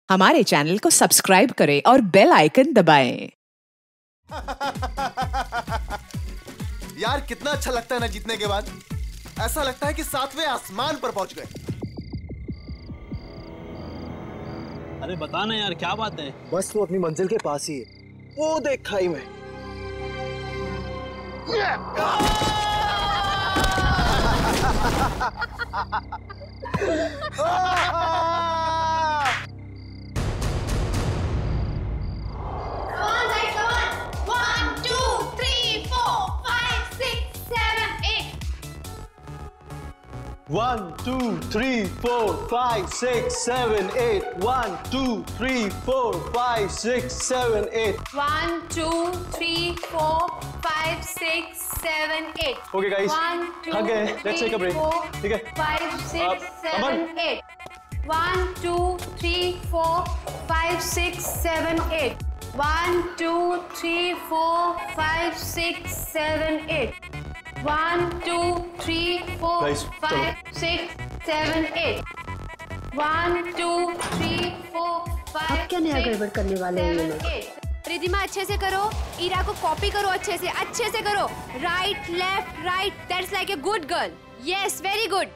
हमारे चैनल को सब्सक्राइब करें और बेल आइकन दबाएं। यार कितना अच्छा लगता है ना जीतने के बाद। ऐसा लगता है कि सातवें आसमान पर पहुंच गए। अरे बता ना यार, क्या बात है? बस वो अपनी मंजिल के पास ही है। वो देख खाई में। One, two, three, four, five, six, seven, eight. 1, 2, 3, 4, 5, 6, 7, 8. 1, 2, 3, 4, 5, 6, 7, 8. Okay, guys. 1, 2, Okay, let's take a break. 3, 4, 5, 6, 7, 8. 1, 2, 3, 4, 5, 6, 7, 8. 1, 2, 3, 4, 5, 6, 7, 8. 1, 2, 3, 4, Guys, 5, 6, 7, 8. 1, 2, 3, 4, 5. अब क्या नया गड़बड़ करने वाले हैं ये लोग? रिधिमा अच्छे से करो, ईरा को कॉपी करो, अच्छे से करो। Right left right, that's like a good girl. Yes, very good.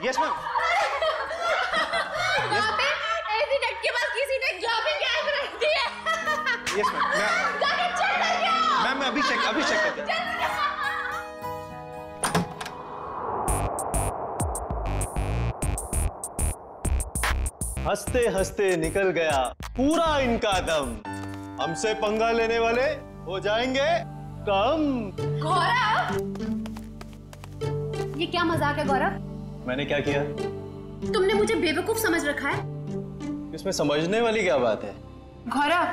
Yes, ma'am. वहाँ पे ऐसी डट के पास किसी ने ग्लोबिंग गैस रख दी है। Yes, ma'am. जाके चेक करके आओ। मैम मैं अभी चेक करता हूँ। हंसते हंसते निकल गया पूरा इनका दम। हमसे पंगा लेने वाले हो जाएंगे कम। गौरव, ये क्या मजाक है गौरव? मैंने क्या किया? तुमने मुझे बेवकूफ समझ रखा है। इसमें समझने वाली क्या बात है? गौरव,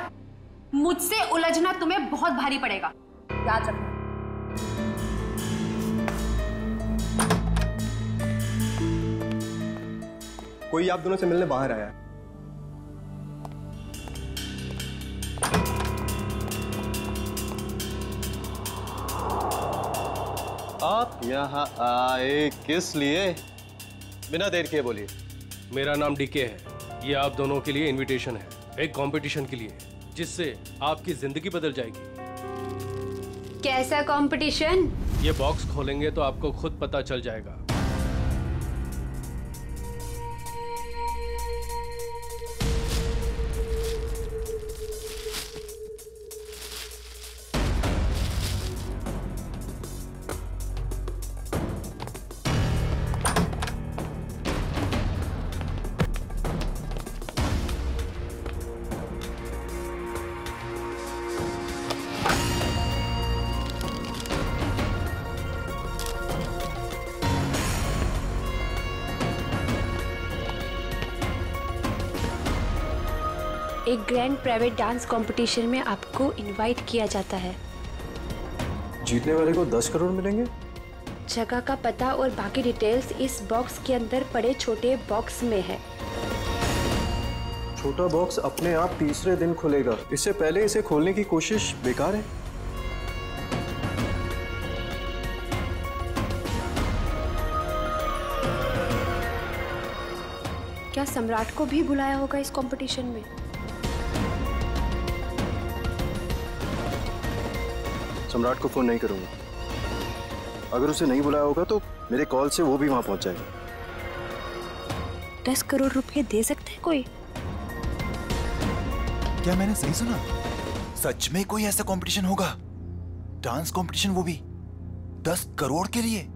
मुझसे उलझना तुम्हें बहुत भारी पड़ेगा, याद रखना। कोई आप दोनों से मिलने बाहर आया है। आप यहाँ आए किस लिए? बिना देर किए बोलिए। मेरा नाम डीके है। ये आप दोनों के लिए इनविटेशन है, एक कंपटीशन के लिए, जिससे आपकी जिंदगी बदल जाएगी। कैसा कंपटीशन? ये बॉक्स खोलेंगे तो आपको खुद पता चल जाएगा। एक ग्रैंड प्राइवेट डांस कंपटीशन में आपको इनवाइट किया जाता है। जीतने वाले को 10 करोड़ मिलेंगे। जगह का पता और बाकी डिटेल्स इस बॉक्स के अंदर पड़े छोटे बॉक्स में है। छोटा बॉक्स अपने आप तीसरे दिन खुलेगा। इससे पहले इसे खोलने की कोशिश बेकार है। क्या सम्राट को भी बुलाया होगा इस कंपटीशन में? सम्राट को फोन नहीं करूंगा। अगर उसे नहीं बुलाया होगा तो मेरे कॉल से वो भी वहां पहुंच जाएगा। 10 करोड़ रुपए दे सकते हैं कोई? क्या मैंने सही सुना? सच में कोई ऐसा कंपटीशन होगा? डांस कंपटीशन, वो भी 10 करोड़ के लिए?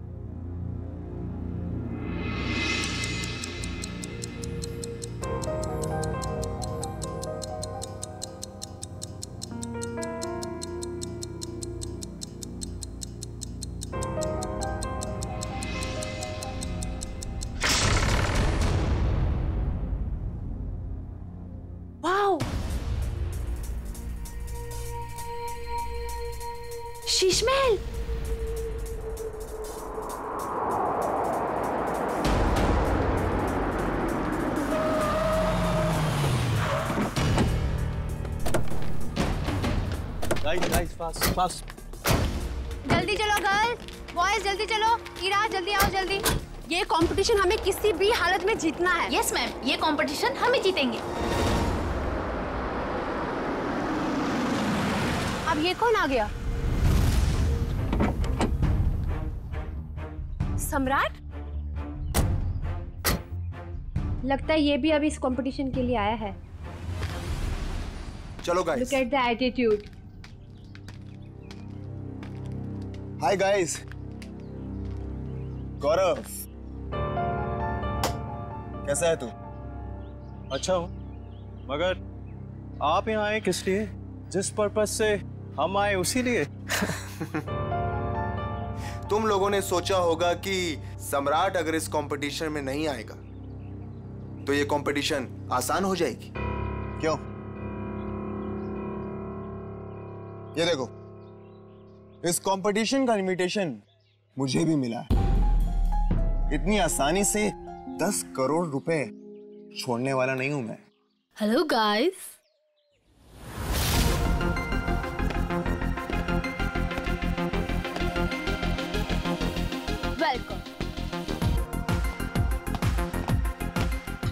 शीश महल। Guys, fast. जल्दी चलो गर्ल्स, बॉयज जल्दी चलो। ईरा जल्दी आओ जल्दी। ये कंपटीशन हमें किसी भी हालत में जीतना है। यस मैम, ये कंपटीशन हम ही जीतेंगे। अब ये कौन आ गया? सम्राट? लगता है ये भी अभी इस कंपटीशन के लिए आया है। चलो guys. Look at the attitude. Hi guys, Gaurav कैसा है तू? अच्छा हूँ, मगर आप यहाँ आए किस लिए? जिस पर्पस से हम आए उसी लिए। तुम लोगों ने सोचा होगा कि सम्राट अगर इस कंपटीशन में नहीं आएगा तो ये कंपटीशन आसान हो जाएगी। क्यों? ये देखो, इस कंपटीशन का इनविटेशन मुझे भी मिला है। इतनी आसानी से 10 करोड़ रुपए छोड़ने वाला नहीं हूं मैं। Hello guys. वेलकम।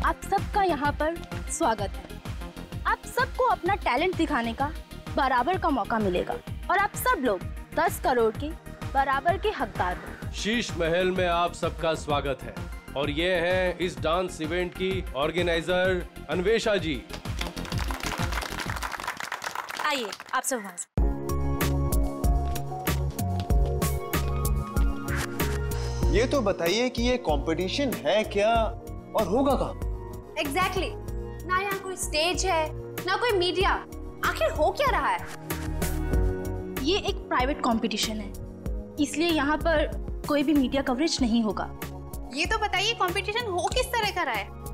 आप सबका यहाँ पर स्वागत है। आप सबको अपना टैलेंट दिखाने का बराबर का मौका मिलेगा और आप सब लोग 10 करोड़ के बराबर के हकदार हो। शीश महल में आप सबका स्वागत है और ये हैं इस डांस इवेंट की ऑर्गेनाइजर अन्वेषा जी। आइए आप सब वहां से। ये तो बताइए कि ये कंपटीशन है क्या और होगा कहाँ? एग्जैक्टली। ना यहाँ कोई स्टेज है, ना कोई मीडिया। आखिर हो क्या रहा है? ये एक प्राइवेट कंपटीशन है, इसलिए यहाँ पर कोई भी मीडिया कवरेज नहीं होगा। ये तो बताइए कंपटीशन हो किस तरह का रहा है?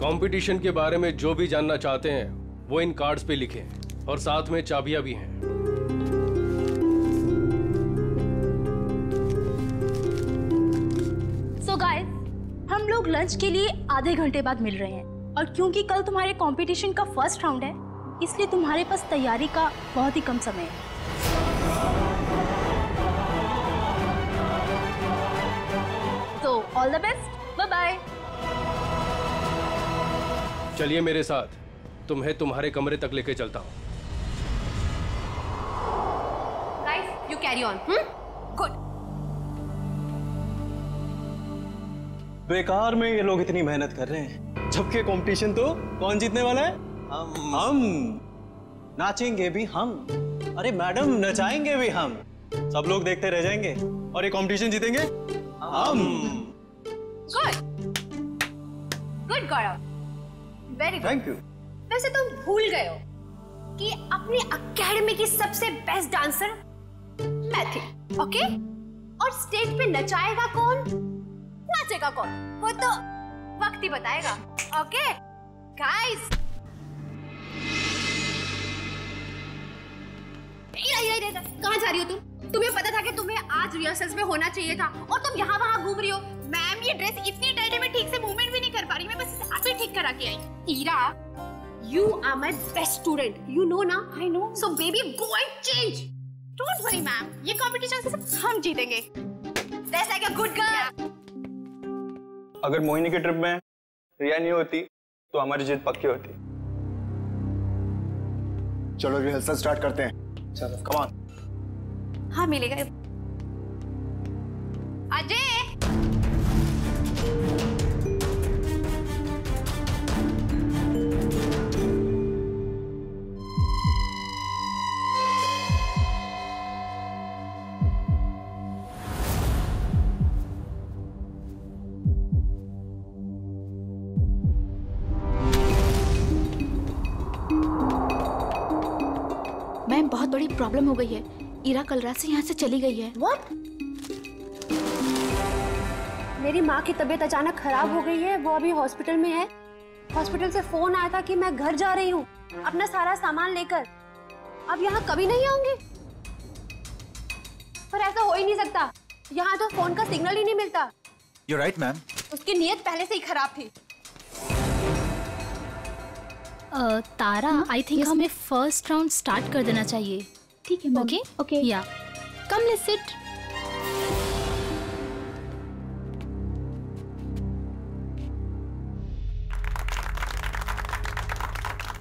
कंपटीशन के बारे में जो भी जानना चाहते हैं वो इन कार्ड्स पे लिखें और साथ में चाबियां भी हैं। सो गाइस, हम लोग लंच के लिए आधे घंटे बाद मिल रहे हैं और क्योंकि कल तुम्हारे कंपटीशन का फर्स्ट राउंड है, इसलिए तुम्हारे पास तैयारी का बहुत ही कम समय है। तो all the best, bye bye. चलिए मेरे साथ, तुम्हें तुम्हारे कमरे तक लेके चलता हूँ। Guys, you carry on. Good. बेकार में ये लोग इतनी मेहनत कर रहे हैं, जबकि कंपटीशन तो कौन जीतने वाला है? हम। नाचेंगे भी हम। अरे मैडम, नचाएंगे भी हम। सब लोग देखते रह जाएंगे और ये कंपटीशन जीतेंगे हम। Good good Gaurav, very good. Thank you. वैसे तुम भूल गए हो कि अपनी एकेडमी की सबसे बेस्ट डांसर मैं थी, ओके? और स्टेज पे नचाएगा कौन, नाचेगा कौन, वो तो वक्त ही बताएगा। ओके गाइस, कहाँ जा रही हो तुम? तुम्हें पता था कि तुम्हें आज रिहर्सल्स में होना चाहिए था और तुम यहाँ वहाँ घूम रही हो। मैम, ये ड्रेस इतनी टाइट है, मैं ठीक से मूवमेंट भी नहीं कर पा रही। मैं बस इसे अभी ठीक करा के आई। Ira, you are my best student, you know ना? I know. So baby, go and change. Don't worry, ma'am. ये competition से हम जीतेंगे. That's like a good girl. अगर मोहिनी के ट्रिप में रिया नहीं होती तो हमारी जीत पक्की होती। चलो रिहर्सल स्टार्ट करते हैं। चलो, कम ऑन। हाँ, मिलेगा। अजय, मैम बहुत बड़ी प्रॉब्लम हो गई है। ईरा कल रात से यहाँ से चली गई है। What? मेरी माँ की तबीयत अचानक खराब हो गई है, वो अभी हॉस्पिटल में है। हॉस्पिटल से फोन आया था कि मैं घर जा रही हूँ अपना सारा सामान लेकर। अब यहाँ कभी नहीं आऊंगी। पर ऐसा हो ही नहीं सकता, यहाँ तो फोन का सिग्नल ही नहीं मिलता। You're right, ma'am. उसकी नीयत पहले से ही खराब थी। तारा, आई थिंक हमें फर्स्ट राउंड स्टार्ट कर देना चाहिए। ठीक है ma'am. Okay okay. Yeah come let's sit.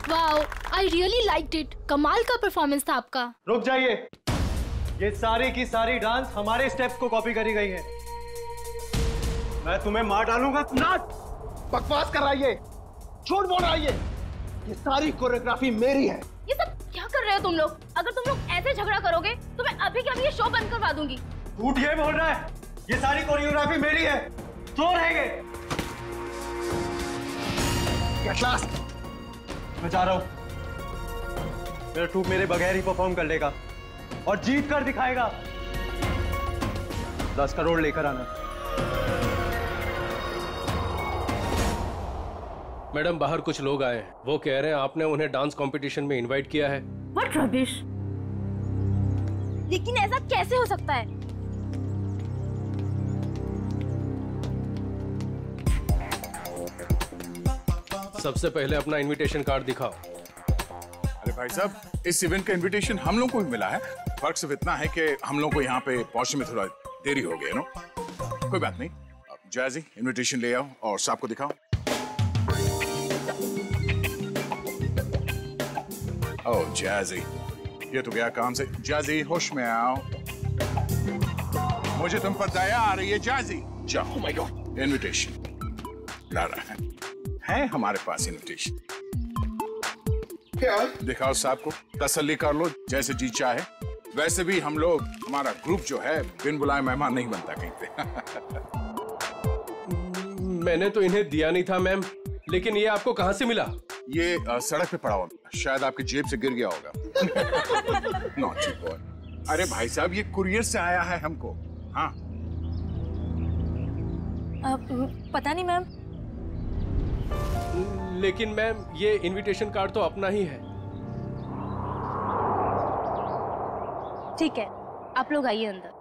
Wow, I really liked it. कमाल का परफॉर्मेंस था आपका। रुक जाइए, ये सारी की सारी डांस हमारे स्टेप्स को कॉपी करी गई है। मैं तुम्हें मार डालूंगा। बकवास कर रहा है ये, झूठ बोल रहा है ये सारी कोरियोग्राफी मेरी है। ये सब क्या कर रहे हो तुम लोग? अगर तुम लोग ऐसे झगड़ा करोगे तो मैं अभी के अभी ये शो बंद करवा दूंगी। झूठ ये बोल रहा है, ये सारी कोरियोग्राफी मेरी है। तो रहेंगे। At last, मैं जा रहा हूं। मेरा ट्रूप मेरे बगैर ही परफॉर्म कर लेगा और जीत कर दिखाएगा। 10 करोड़ लेकर आना। मैडम, बाहर कुछ लोग आए हैं। वो कह रहे हैं आपने उन्हें डांस कंपटीशन में इनवाइट किया है। What rubbish! लेकिन ऐसा कैसे हो सकता है? सबसे पहले अपना इनविटेशन कार्ड दिखाओ। अरे भाई साहब, इस इवेंट का इनविटेशन हम लोग को भी मिला है। फर्क सिर्फ इतना है कि हम लोग को यहाँ पे पहुंचने में थोड़ा देरी हो गई, नो? कोई बात नहीं। जैजी, इनविटेशन ले आओ और साहब को दिखाओ। ओह जैजी, ये तो गया काम से। जैजी, होश में आओ। मुझे तुम पर दया आ रही है जैजी। जाओ। oh my God, इनविटेशन ला रहा है हमारे पास इनविटेशन। क्या? दिखाओ साहब को, तसल्ली कर लो। जैसे जी चाहे। वैसे भी हम लोग, हमारा ग्रुप जो है, बिन बुलाए मेहमान नहीं बनता कहीं पे। मैंने तो इन्हें दिया नहीं था मैम, लेकिन ये आपको कहाँ से मिला? ये सड़क पे पड़ा हुआ, शायद आपकी जेब से गिर गया होगा। Naughty boy. अरे भाई साहब, ये कुरियर से आया है हमको। हाँ। पता नहीं मैम। लेकिन मैम, ये इनविटेशन कार्ड तो अपना ही है। ठीक है, आप लोग आइए अंदर।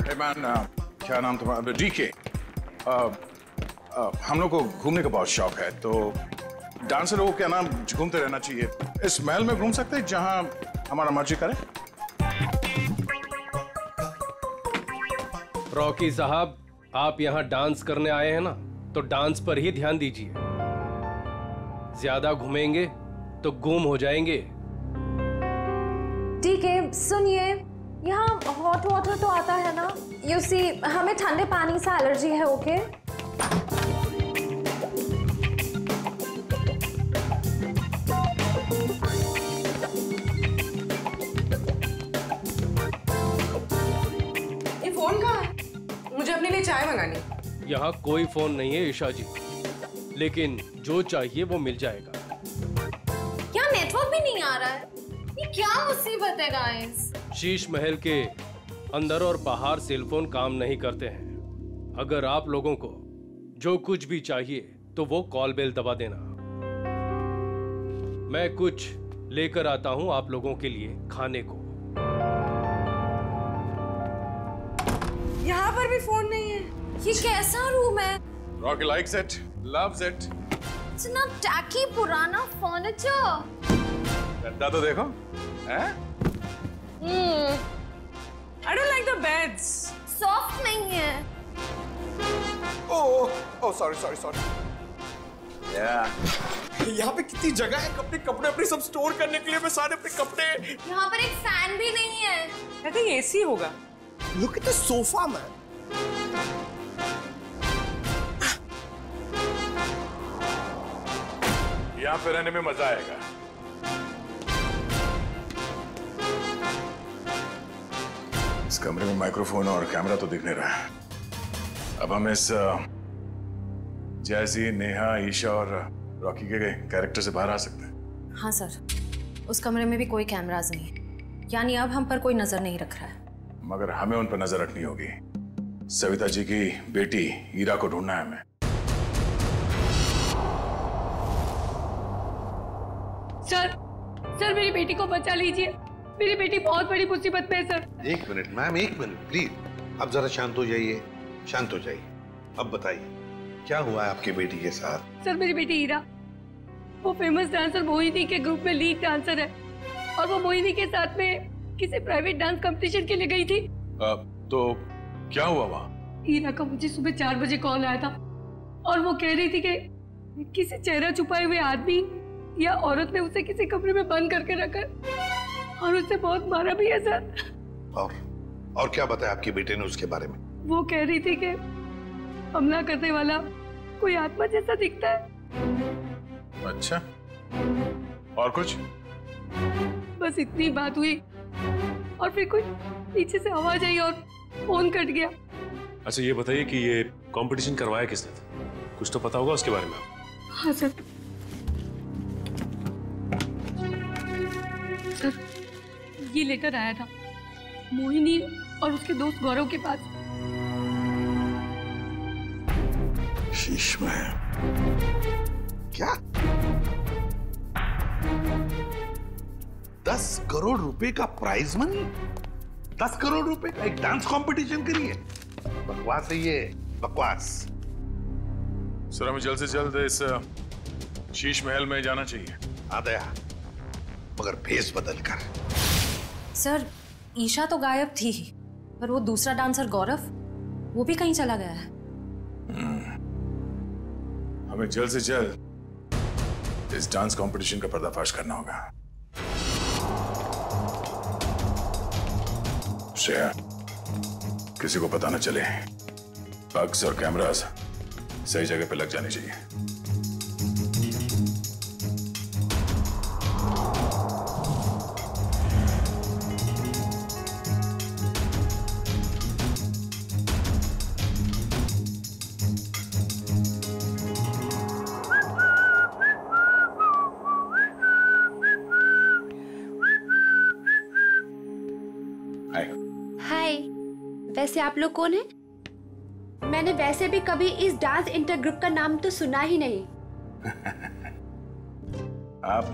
हे मैन, क्या नाम तुम्हारा? डीके। हम लोग को घूमने का बहुत शौक है, तो डांसर लोगों के नाम घूमते रहना चाहिए। इस महल में घूम सकते हैं जहां हमारा मर्जी करे। रॉकी साहब, आप यहाँ डांस करने आए हैं ना, तो डांस पर ही ध्यान दीजिए। ज्यादा घूमेंगे तो गुम हो जाएंगे। ठीक है, सुनिए, यहाँ हॉट वाटर तो आता है ना? यू सी, हमें ठंडे पानी से एलर्जी है। ओके? ये फोन कहाँ है? मुझे अपने लिए चाय मंगानी। यहाँ कोई फोन नहीं है ईशा जी, लेकिन जो चाहिए वो मिल जाएगा। क्या नेटवर्क भी नहीं आ रहा है? ये क्या मुसीबत है गाइस? शीश महल के अंदर और बाहर सेलफोन काम नहीं करते हैं। अगर आप लोगों को जो कुछ भी चाहिए तो वो कॉल बेल दबा देना। मैं कुछ लेकर आता हूं आप लोगों के लिए खाने को। यहाँ पर भी फोन नहीं है। ये कैसा रूम है? Rocky likes it, loves it. इतना टैकी पुराना फर्नीचर। गद्दा तो देखो, हैं? I don't like the beds. Soft नहीं है। oh, sorry. यहाँ पे कितनी जगह है अपने कपड़े अपने सब स्टोर करने के लिए। मैं सारे अपने कपड़े। यहाँ पर एक फैन भी नहीं है। I think AC होगा। Look at the sofa, man. यहाँ पे रहने में मजा आएगा। इस कमरे में माइक्रोफोन और कैमरा तो दिख नहीं रहा है। अब हम इस जैजी, नेहा, ईशा और रॉकी के कैरेक्टर से बाहर आ सकते हैं। हाँ सर, उस कमरे में भी कोई कैमरास नहीं है, यानी अब हम पर कोई नजर नहीं रख रहा है। मगर हमें उन पर नजर रखनी होगी। सविता जी की बेटी ईरा को ढूंढना है हमें। सर मेरी बेटी को बचा लीजिए, मेरी बेटी बहुत बड़ी मुसीबत में है सर। एक मिनट मैम, एक मिनट प्लीज, अब जरा शांत हो जाइए, शांत हो जाइए। अब बताइए क्या हुआ है आपकी बेटी के साथ? सर मेरी बेटी ईरा, वो फेमस डांसर मोहिनी के ग्रुप में लीड डांसर है और वो मोहिनी के साथ में किसी प्राइवेट डांस कंपटीशन के लिए गई थी। तो क्या हुआ वहाँ? ईरा का मुझे सुबह 4 बजे कॉल आया था और वो कह रही थी कि किसी चेहरा छुपाए हुए आदमी या औरत ने उसे किसी कमरे में बंद करके रखा और उसे बहुत मारा भी है सर। और क्या बताया आपकी बेटे ने उसके बारे में? वो कह रही थी कि हमला करने वाला कोई आत्मा जैसा दिखता है। अच्छा, और कुछ? बस इतनी बात हुई और फिर कोई पीछे से आवाज आई और फोन कट गया। अच्छा ये बताइए कि ये कंपटीशन करवाया किसने था? कुछ तो पता होगा उसके बारे में? हाँ सर, ये लेटर आया था मोहिनी और उसके दोस्त गौरव के पास। शीश में क्या 10 करोड़ रुपए का प्राइज मनी? 10 करोड़ रुपए का एक डांस कंपटीशन के लिए? बकवास है ये, बकवास। सर हमें जल्द से जल्द इस शीश महल में जाना चाहिए। आ गया, मगर भेष बदल कर। सर ईशा तो गायब थी ही, पर वो दूसरा डांसर गौरव, वो भी कहीं चला गया है। हमें जल्द से जल्द इस डांस कंपटीशन का पर्दाफाश करना होगा। श्रेया, किसी को पता न चले, बग्स और कैमरास सही जगह पे लग जाने चाहिए। हाय, वैसे आप लोग कौन हैं? मैंने वैसे भी कभी इस डांस इंटर ग्रुप का नाम तो सुना ही नहीं। आप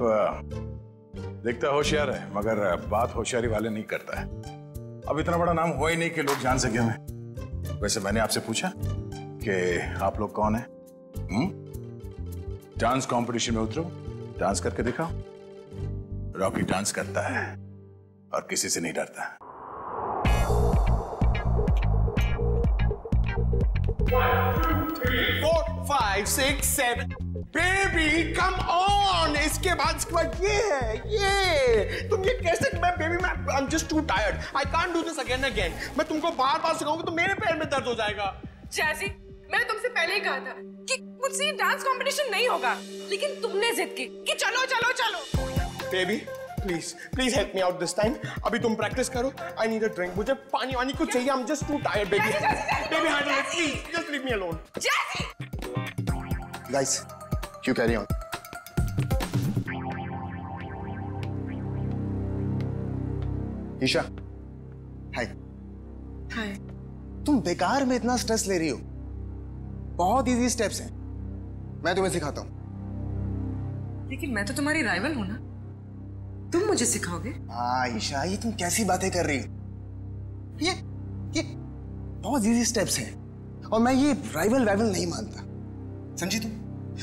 दिखता होशियार है, मगर बात होशियारी वाले नहीं करता है। अब इतना बड़ा नाम हुआ ही नहीं कि लोग जान सके हमें। वैसे मैंने आपसे पूछा कि आप लोग कौन हैं? डांस कंपटीशन में उतरो, डांस करके दिखाओ। रॉकी डांस करता है और किसी से नहीं डरता। 1 2 3 4 5 6 7 बेबी कम ऑन। इसके बाद ये है, ये तुम ये कैसे? मैं बेबी मैं आई am just too tired, I can't do this again and again. मैं तुमको बार-बार सिखाऊंगा तो मेरे पैर में दर्द हो जाएगा। जैसी मैंने तुमसे पहले ही कहा था कि मुझसे ये डांस कंपटीशन नहीं होगा, लेकिन तुमने जिद की कि चलो चलो चलो। Baby please please help me out this time. अभी तुम प्रैक्टिस करो, आई नीड अ ड्रिंक। मुझे पानी वानी कुछ चाहिए, I am just too tired baby. Baby handle it please, just leave me alone. Guys, you carry on. Isha, hi. Hi. तुम बेकार में इतना स्ट्रेस ले रही हो। बहुत इजी स्टेप्स हैं, मैं तुम्हें सिखाता हूं। लेकिन मैं तो तुम्हारी राइवल हूं ना, तुम मुझे सिखाओगे? हाँ ईशा, ये तुम कैसी बातें कर रही हो? ये बहुत इजी स्टेप्स हैं और मैं ये राइवल नहीं मानता, समझी तुम?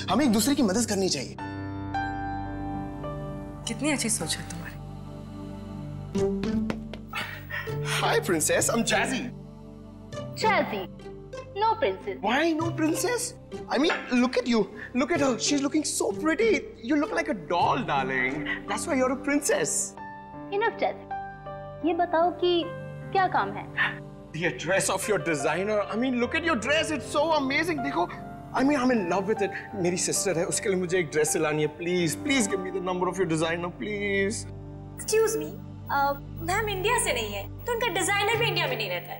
हमें एक दूसरे की मदद करनी चाहिए। कितनी अच्छी सोच है तुम्हारी। Hi princess, I'm Jazzy. Jazzy, no princess. Why no princess? I mean, look at you. Look at her. She's looking so pretty. You look like a doll, darling. That's why you're a princess. Enough, Jazzy. ये बताओ कि क्या काम है? The dress of your designer. I mean, look at your dress. It's so amazing. देखो, I mean, I'm in love with it. मेरी sister है, उसके लिए मुझे एक dress सिलानी है. Please, please give me the number of your designer, please. Excuse me. Ma'am India से नहीं है, तो उनका डिजाइनर भी इंडिया में नहीं रहता है।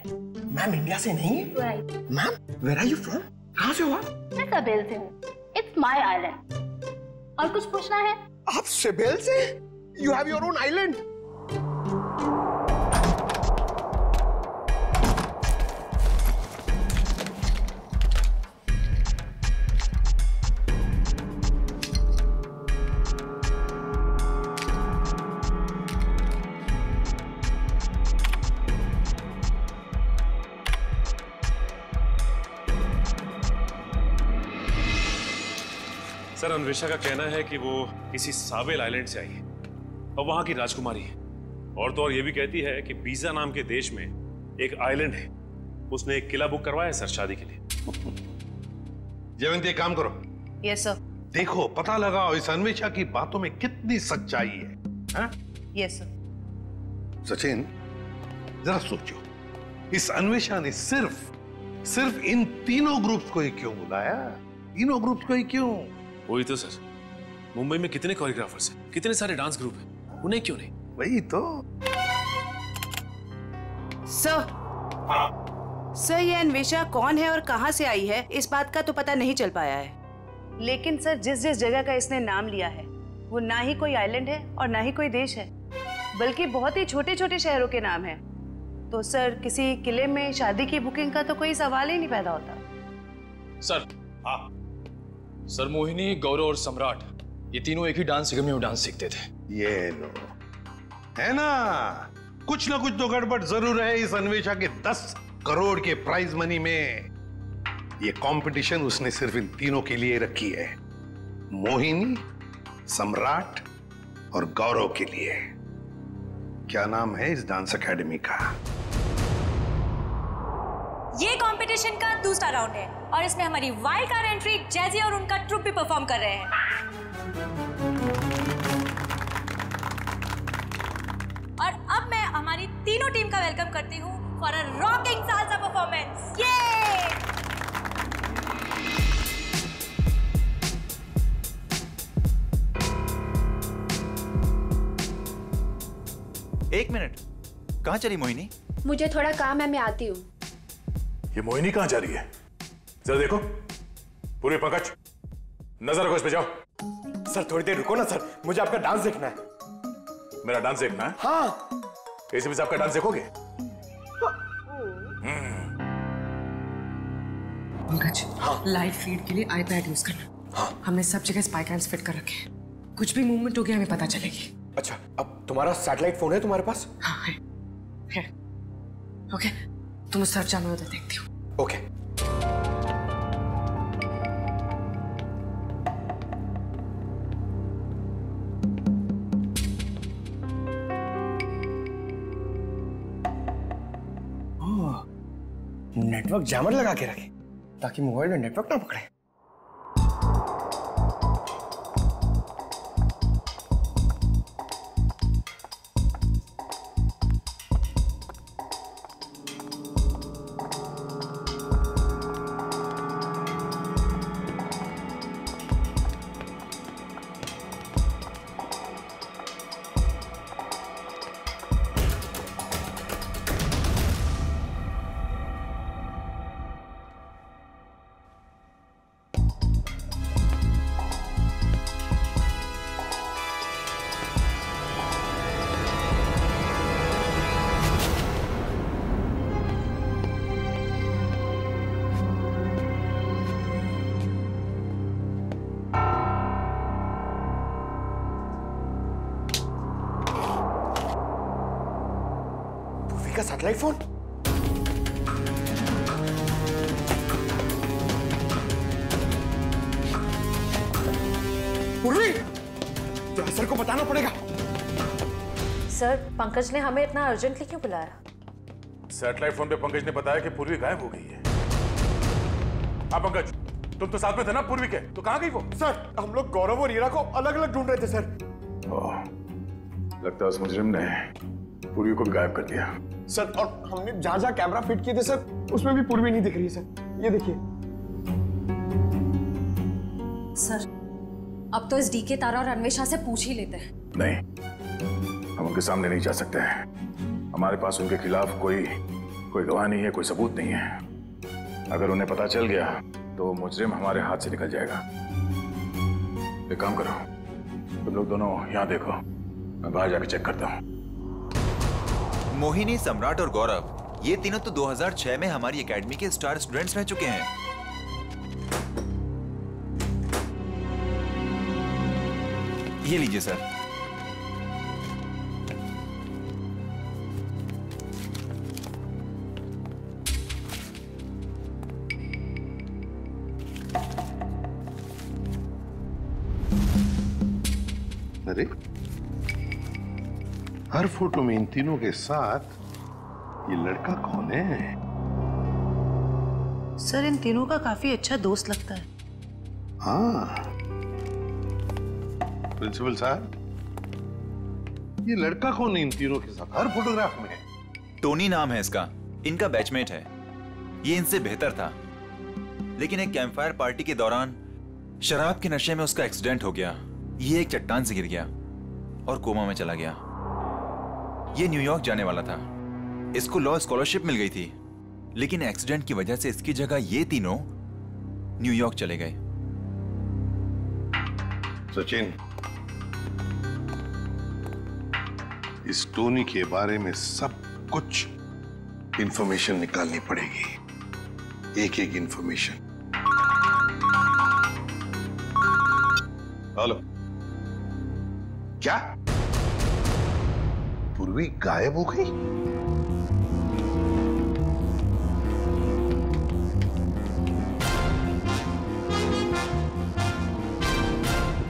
मैम इंडिया से नहीं? Right. Ma'am, where are you from? कहाँ से हो आप? मैं सवेल से हूँ। It's my island. और कुछ पूछना है? आप सिबेल से? You have your own island. Sir, Anvesha का कहना है कि वो किसी सावेल आइलैंड से आई है और वहां की राजकुमारी है। और तो और ये भी कहती है कि बीजा नाम के देश में एक आइलैंड है, उसने एक किला बुक करवाया है सर शादी के लिए। जयवंती, एक काम करो। Yes sir. देखो, पता लगाओ इस अन्वेषा की बातों में कितनी सच्चाई है। हाँ? Yes sir. सचिन, जरा सोचो, इस अन्वेषा ने सिर्फ इन तीनों ग्रुप्स को ही क्यों बुलाया? तीनों ग्रुप्स को ही क्यों? वही तो सर, मुंबई में कितने कोरियोग्राफर्स हैं, कितने सारे डांस ग्रुप हैं, उन्हें क्यों नहीं? वही तो। सर, ये अन्वेषा कौन है और कहां से आई है, इस बात का तो पता नहीं चल पाया है। लेकिन सर, जिस जिस जगह का इसने नाम लिया है वो ना ही कोई आइलैंड है और ना ही कोई देश है, बल्कि बहुत ही छोटे छोटे शहरों के नाम है। तो सर, किसी किले में शादी की बुकिंग का तो कोई सवाल ही नहीं पैदा होता। सर, सर, मोहिनी, गौरव और सम्राट, ये तीनों एक ही डांस अकेडमी में डांस सीखते थे। ये लो, है ना, कुछ ना कुछ तो गड़बड़ जरूर है इस अन्वेषा के 10 करोड़ के प्राइज मनी में। ये कंपटीशन उसने सिर्फ इन तीनों के लिए रखी है, मोहिनी, सम्राट और गौरव के लिए। क्या नाम है इस डांस एकेडमी का? ये कंपटीशन का दूसरा राउंड है और इसमें हमारी वाइल्ड कार्ड एंट्री जैजी और उनका ट्रुप भी परफॉर्म कर रहे हैं। और अब मैं हमारी तीनों टीम का वेलकम करती हूँ for a rocking salsa performance. ये एक मिनट, कहाँ चली मोहिनी? मुझे थोड़ा काम है, मैं आती हूँ। ये मोहिनी कहाँ जा रही है? जरा देखो। पूरी पंकज, नजर रखो इस पे, जाओ। सर, थोड़ी देर रुको ना सर, मुझे आपका डांस देखना है। मेरा डांस देखना है? हाँ। एसीपी साहब का डांस देखोगे? पंकज, लाइव फीड के लिए आईपैड यूज करना। हमने सब जगह स्पाई कैम्स फिट कर रखे हैं, कुछ भी मूवमेंट हो गया हमें पता चलेगी। अच्छा, अब तुम्हारा सैटेलाइट फोन है तुम्हारे पास? हाँ है। ओके, तुम उस तरफ जाओ, मैं उधर देखती हूँ। ओके। नेटवर्क जैमर लगा के रखे ताकि मोबाइल में नेटवर्क ना पकड़े। का सैटेलाइट फोन? पूर्वी, तो सर को बताना पड़ेगा। सर, पंकज ने हमें इतना अर्जेंटली क्यों बुलाया? सैटेलाइट फोन पे पंकज ने बताया कि पूर्वी गायब हो गई है। हाँ पंकज, तुम तो साथ में थे ना पूर्वी के, तो कहाँ गई वो? सर, हम लोग गौरव और हीरा को अलग अलग ढूंढ रहे थे सर। लगता है उस मुजरिम ने पूर्वी को भी गायब कर दिया। सर, और हमने जहां जहां कैमरा फिट किए थे सर, उसमें भी पूर्वी नहीं दिख रही है सर। ये देखिए। सर, अब तो इस डीके तारा और अन्वेषा से पूछ ही लेते हैं। नहीं, हम उनके सामने नहीं जा सकते हैं। हमारे पास उनके खिलाफ कोई गवाह नहीं है, कोई सबूत नहीं है। अगर उन्हें पता चल गया तो मुजरिम हमारे हाथ से निकल जाएगा। एक काम करो, तुम लोग दोनों यहाँ देखो, मैं बाहर जाके चेक करता हूँ। मोहिनी, सम्राट और गौरव, ये तीनों तो 2006 में हमारी एकेडमी के स्टार स्टूडेंट्स रह चुके हैं। ये लीजिए सर। अरे, हर फोटो में इन तीनों के साथ ये लड़का कौन है? सर, इन तीनों का काफी अच्छा दोस्त लगता है। हाँ, प्रिंसिपल साहब, ये लड़का कौन है इन तीनों के साथ हर फोटोग्राफ में? टोनी नाम है इसका, इनका बैचमेट है। ये इनसे बेहतर था, लेकिन एक कैंपफायर पार्टी के दौरान शराब के नशे में उसका एक्सीडेंट हो गया। ये एक चट्टान से गिर गया और कोमा में चला गया। ये न्यूयॉर्क जाने वाला था, इसको लॉ स्कॉलरशिप मिल गई थी, लेकिन एक्सीडेंट की वजह से इसकी जगह ये तीनों न्यूयॉर्क चले गए। सचिन, इस टोनी के बारे में सब कुछ इंफॉर्मेशन निकालनी पड़ेगी, एक एक इंफॉर्मेशन। हेलो, क्या पूर्वी गायब हो गई?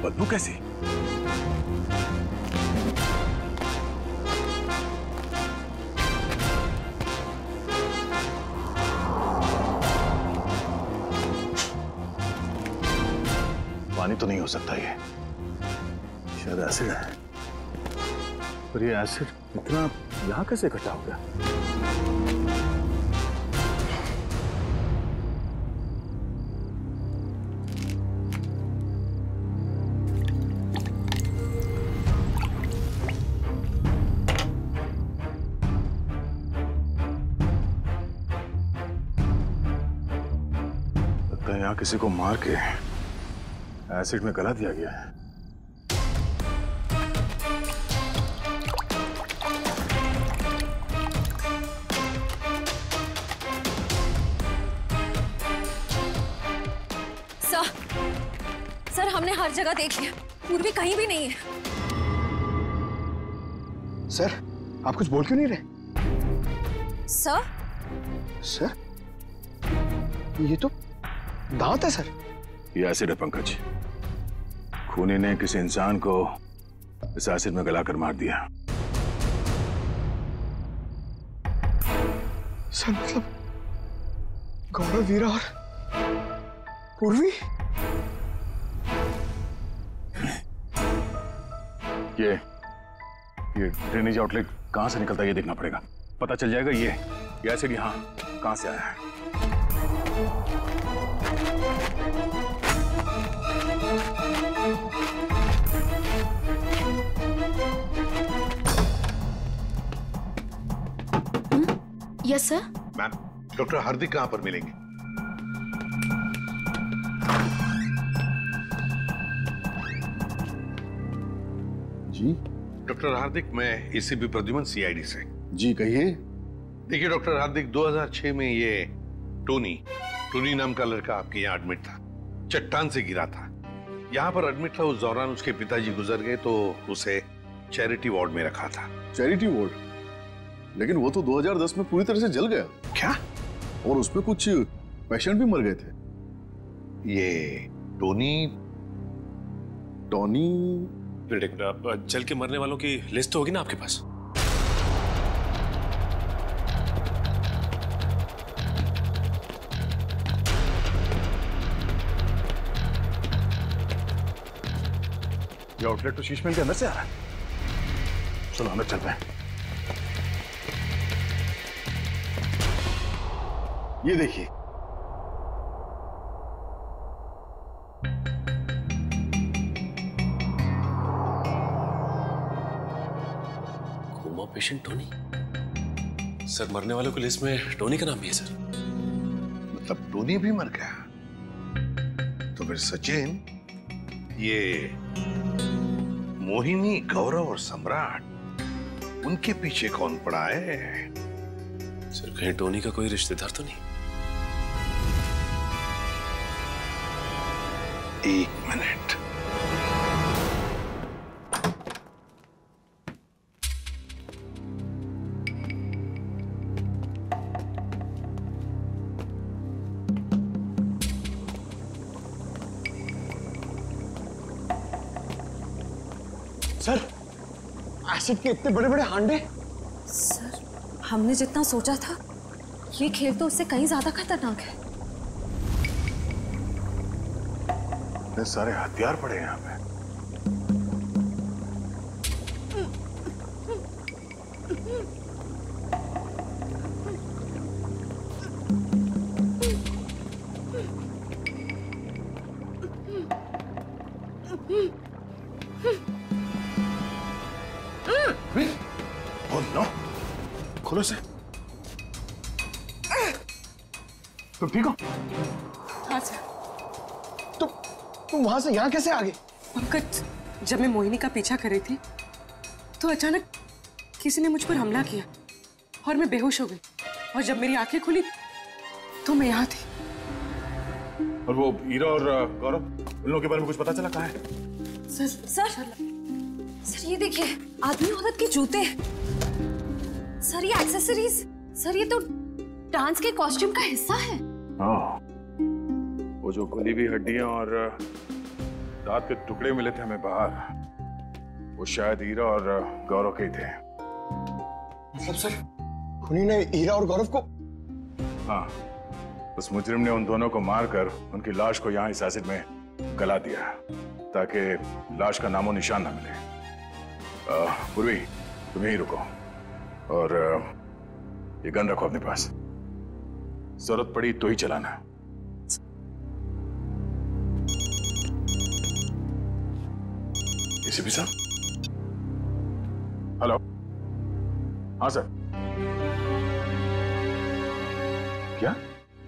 बदबू कैसी? पानी तो नहीं हो सकता ये, शायद एसिड है। पर ये एसिड इतना यहां कैसे इकट्ठा हो गया? लगता है यहां किसी को मार के एसिड में गला दिया गया है। सर, हमने हर जगह देख लिया, पूर्वी कहीं भी नहीं है। सर, आप कुछ बोल क्यों नहीं रहे? सर? सर, ये तो दांत है सर। ये एसिड है पंकज। खूनी ने किसी इंसान को इस एसिड में गलाकर मार दिया। सर, मतलब गौरव, वीरा और पूर्वी? ये ड्रेनेज आउटलेट कहां से निकलता है ये देखना पड़ेगा। पता चल जाएगा ये एसिड यहाँ कहां से आया है। Yes sir. मैम, डॉक्टर हार्दिक कहां पर मिलेंगे? जी डॉक्टर हार्दिक, मैं एसीपी प्रद्युमन, सीआईडी से। जी कहिए। देखिए डॉक्टर हार्दिक, 2006 में ये टोनी नाम का लड़का आपके यहाँ एडमिट था, चट्टान से गिरा था। यहाँ पर एडमिट था, उस दौरान उसके पिताजी गुजर गए तो उसे चैरिटी वार्ड में रखा था। Charity ward? लेकिन वो तो 2010 में पूरी तरह से जल गया। क्या? और उसमें कुछ पेशेंट भी मर गए थे। ये टोनी जल के मरने वालों की लिस्ट तो होगी ना आपके पास? ये आउटलेट तो शीश महल के अंदर से आ रहा है। चलो अंदर चलते हैं। ये देखिए, कोमा पेशेंट टोनी। सर, मरने वालों की लिस्ट में टोनी का नाम भी है सर। मतलब टोनी भी मर गया? तो फिर सचिन, ये मोहिनी, गौरव और सम्राट, उनके पीछे कौन पड़ा है? सर कहीं टोनी का कोई रिश्तेदार तो नहीं? एक मिनट। सर, एसिड के इतने बड़े बड़े हांडे। सर, हमने जितना सोचा था ये खेल तो उससे कहीं ज्यादा खतरनाक है। इतने सारे हथियार पड़े हैं यहाँ पे। खोलो से। तुम ठीक हो? हाँ सर। तुम वहां से यहाँ कैसे आ गए? पंकज, जब मैं मोहिनी का पीछा कर रही थी तो अचानक किसी ने मुझ पर हमला किया और मैं बेहोश हो गई, और जब मेरी आंखें खुली तो मैं यहाँ थी। और वो हीरा और गौरव, उन लोगों के बारे में कुछ पता चला? कहाँ है? सर ये देखिए, आदमी औरत के जूते। सर ये एक्सेसरीज। सर ये तो डांस के कॉस्ट्यूम का हिस्सा है। वो जो गली हुई हड्डियां और दांत के टुकड़े मिले थे हमें बाहर, वो शायद हीरा और गौरव के ही थे। मतलब सर, उन्हीं ने हीरा और गौरव को? हाँ, उस मुजरिम ने उन दोनों को मारकर उनकी लाश को यहाँ इस एसिड में गला दिया ताकि लाश का नामो निशान ना मिले। पूर्वी, तुम यहीं रुको और ये गन रखो अपने पास, जरूरत पड़ी तो ही चलाना। एसीपी साहब। हेलो। हाँ सर। क्या?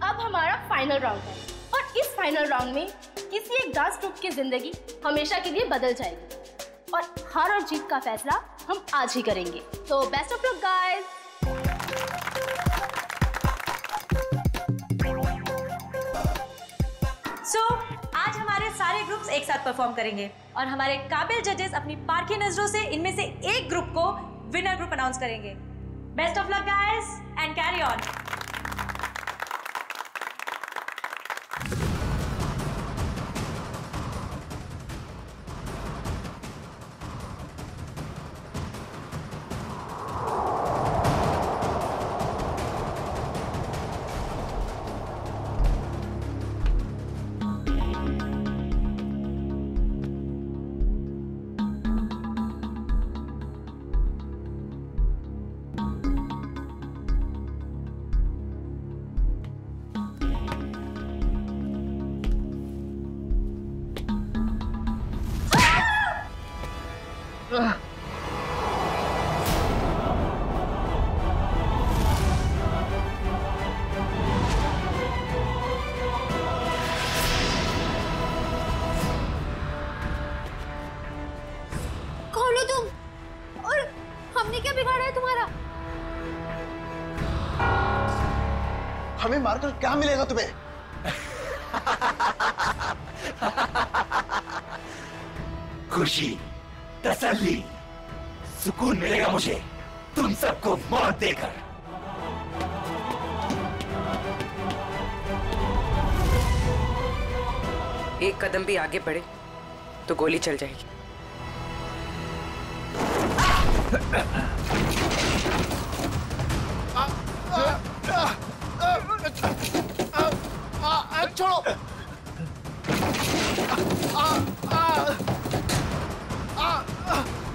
अब हमारा फाइनल राउंड है और इस फाइनल राउंड में किसी एक डांस ग्रुप की जिंदगी हमेशा के लिए बदल जाएगी और हार और जीत का फैसला हम आज ही करेंगे। तो बेस्ट ऑफ लक गाइस। आज हमारे सारे ग्रुप्स एक साथ परफॉर्म करेंगे और हमारे काबिल जजेस अपनी पारखी नजरों से इनमें से एक ग्रुप को विनर ग्रुप अनाउंस करेंगे। Best of luck guys and carry on. खोलो तुम। और हमने क्या बिगाड़ा है तुम्हारा? हमें मारकर क्या मिलेगा तुम्हें? खुशी, तसल्ली, सुकून मिलेगा मुझे तुम सबको मौत देकर। एक कदम भी आगे बढ़े तो गोली चल जाएगी। छोड़ो।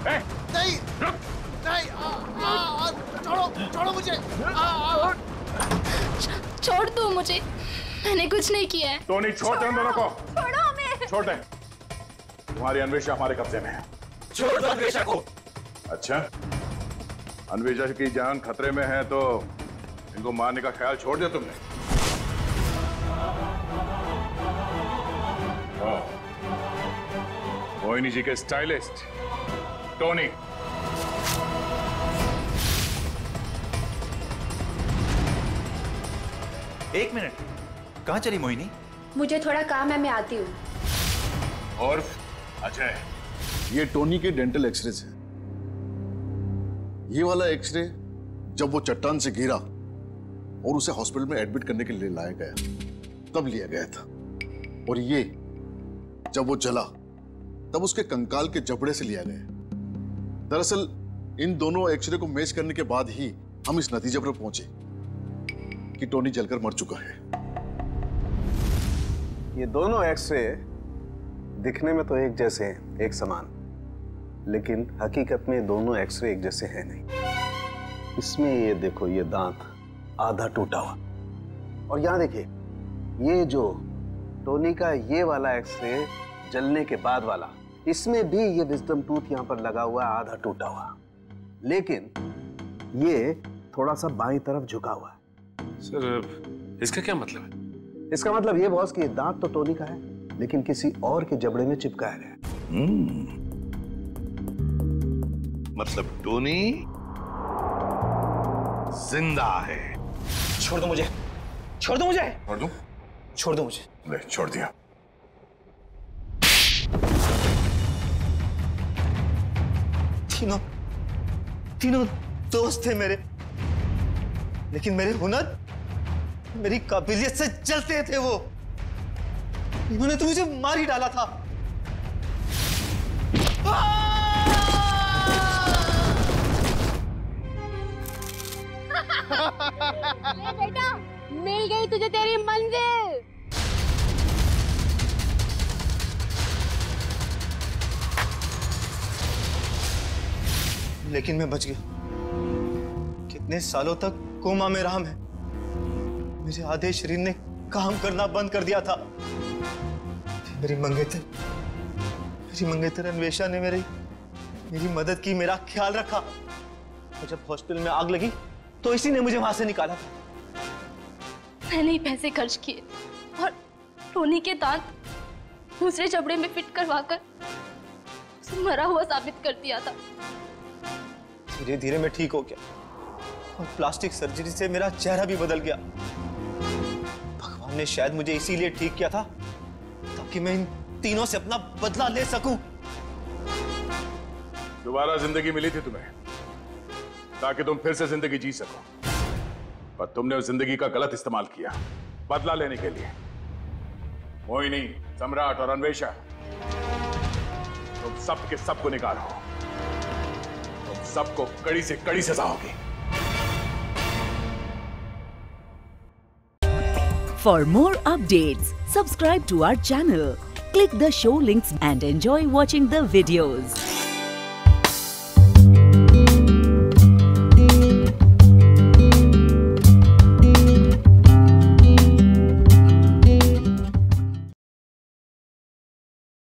नहीं, नहीं, छोड़ो, छोड़ो मुझे। छोड़ दो मुझे, मैंने कुछ नहीं किया है। तो नहीं, छोड़ दे उन दोनों को। छोड़ो हमें। छोड़ दे। तुम्हारी अन्वेषा हमारे कब्जे में है। छोड़ दो अन्वेषा को। अच्छा, अन्वेषा की जान खतरे में है तो इनको मारने का ख्याल छोड़ दिया तुमने? मोहिनी जी के स्टाइलिस्ट टोनी। एक मिनट, कहाँ चली मोहिनी? मुझे थोड़ा काम है, मैं आती हूँ। और अजय, ये टोनी के डेंटल एक्सरेज है। ये वाला एक्सरे जब वो चट्टान से गिरा और उसे हॉस्पिटल में एडमिट करने के लिए लाया गया तब लिया गया था। और ये जब वो जला तब उसके कंकाल के जबड़े से लिया गया। दरअसल इन दोनों एक्सरे को मैच करने के बाद ही हम इस नतीजे पर पहुंचे कि टोनी जलकर मर चुका है। ये दोनों एक्सरे दिखने में तो एक जैसे हैं, एक समान, लेकिन हकीकत में दोनों एक्सरे एक जैसे हैं नहीं। इसमें ये देखो, ये दांत आधा टूटा हुआ, और यहां देखिए ये जो टोनी का ये वाला एक्सरे जलने के बाद वाला, इसमें भी ये विजडम टूथ यहां पर लगा हुआ है, आधा टूटा हुआ, लेकिन ये थोड़ा सा बाईं तरफ झुका हुआ है। सर इसका क्या मतलब है? इसका मतलब ये बॉस कि दांत तो टोनी का है, लेकिन किसी और के जबड़े में चिपकाया गया। मतलब टोनी जिंदा है। छोड़ दो मुझे, छोड़ दो मुझे, छोड़ दूं? छोड़ दो मुझे। ले, छोड़ दिया। तीनों दोस्त थे मेरे, लेकिन मेरे हुनर, मेरी काबिलियत से जलते थे वो। इन्होंने तो मुझे मार ही डाला था। बेटा, मिल गई तुझे तेरी मंजिल। लेकिन मैं बच गया। कितने सालों तक कोमा में रहा मैं। मेरे आधे शरीर ने काम करना बंद कर दिया था। मेरी मंगेतर अन्वेषा ने मेरी मदद की, मेरा ख्याल रखा। और जब हॉस्पिटल में आग लगी तो इसी ने मुझे वहां से निकाला था। मैंने ही पैसे खर्च किए और टोनी के दांत दूसरे जबड़े में फिट करवाकर उसे मरा हुआ साबित कर दिया था। धीरे धीरे मैं ठीक हो गया और प्लास्टिक सर्जरी से मेरा चेहरा भी बदल गया। भगवान ने शायद मुझे इसीलिए ठीक किया था ताकि मैं इन तीनों से अपना बदला ले सकूं। दोबारा जिंदगी मिली थी तुम्हें ताकि तुम फिर से जिंदगी जी सको, पर तुमने उस जिंदगी का गलत इस्तेमाल किया बदला लेने के लिए। मोहिनी, सम्राट और अन्वेषा, तुम सब के सब गुनहगार हो। तुम सबको कड़ी से कड़ी सजा होगी। For more updates, subscribe to our channel, click the show links and enjoy watching the videos.